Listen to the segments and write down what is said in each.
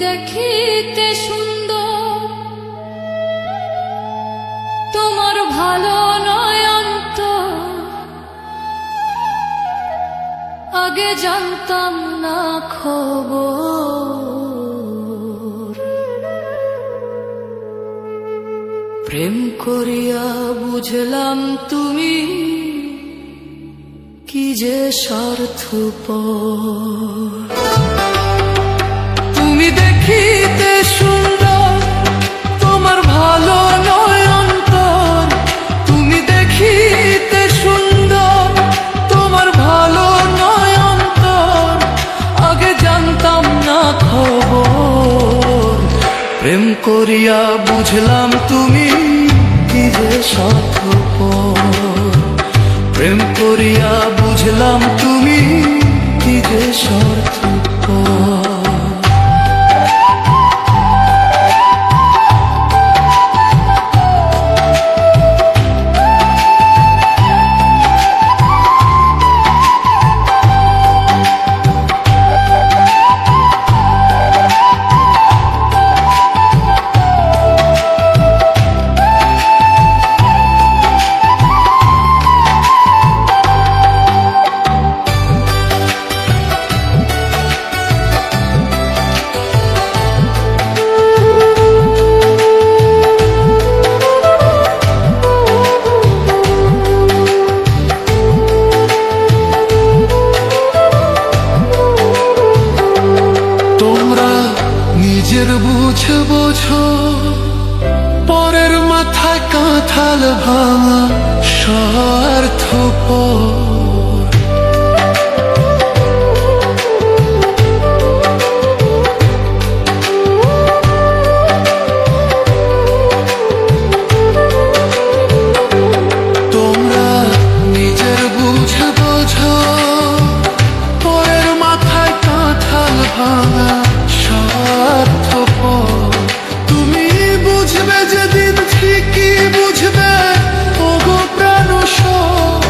দেখিতে সুন্দর, তোমার ভালো নয় অন্তর, আগে জানতাম না খবর। প্রেম করিয়া বুঝলাম তুমি কি যে স্বার্থপর। তুমি দেখিতে সুন্দর, তোমার ভালো নয় অন্তর, তুমি দেখিতে সুন্দর, তোমার ভালো নয় অন্তর, আগে জানতাম না খবর। প্রেম করিয়া বুঝলাম তুমি কি যে স্বার্থপর। প্রেম করিয়া বুঝলাম তুমি কি যে স্বার্থপর। নিজের বুঝে বোঝো, পরের মাথায় কাঁঠাল ভাঙা স্বার্থপর। তোমরা নিজের বুঝে বোঝো, পরের মাথায় কাঁঠাল ভাঙা স্বার্থপর। তুমি বুঝবে যেদিন ঠিকই বুঝবে, ওগো প্রাণসর।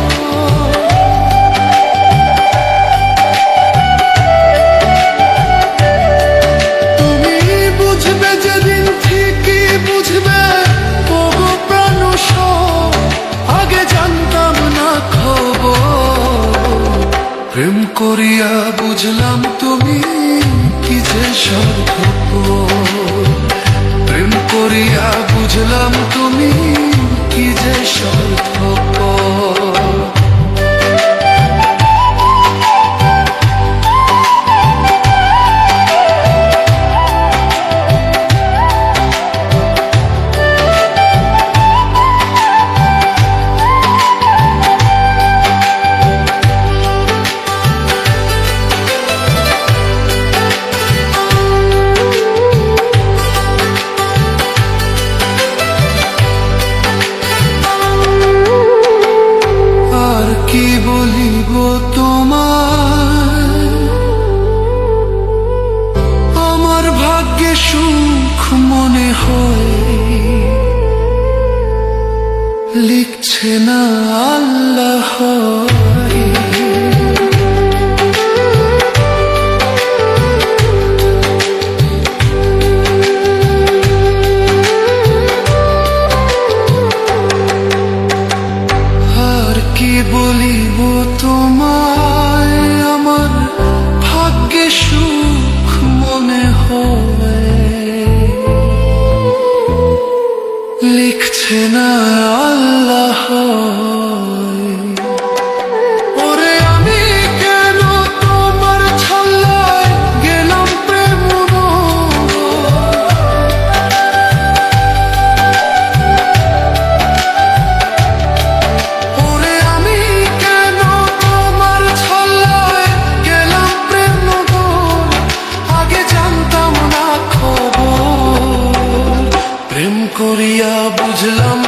তুমি বুঝবে যেদিন ঠিকই বুঝবে, ওগো প্রাণসর, আগে জানতাম না খবর। প্রেম করিয়া বুঝলাম তুমি কি যে স্বার্থপর। প্রেম করিয়া বুঝলাম তুমি কি যে স্বার্থপর। কি বলিব তোমায়, আমার ভাগ্যে সুখ মনে হয়, লিখছে না আল্লাহ। কি বলিব তোমায়, আমার ভাগ্যে সুখ মনে হয়, লিখছে না আল্লাহ। ওরে আমি কেন তোমার ছল্লায় গেলাম প্রেম। প্রেম করিয়া বুঝলাম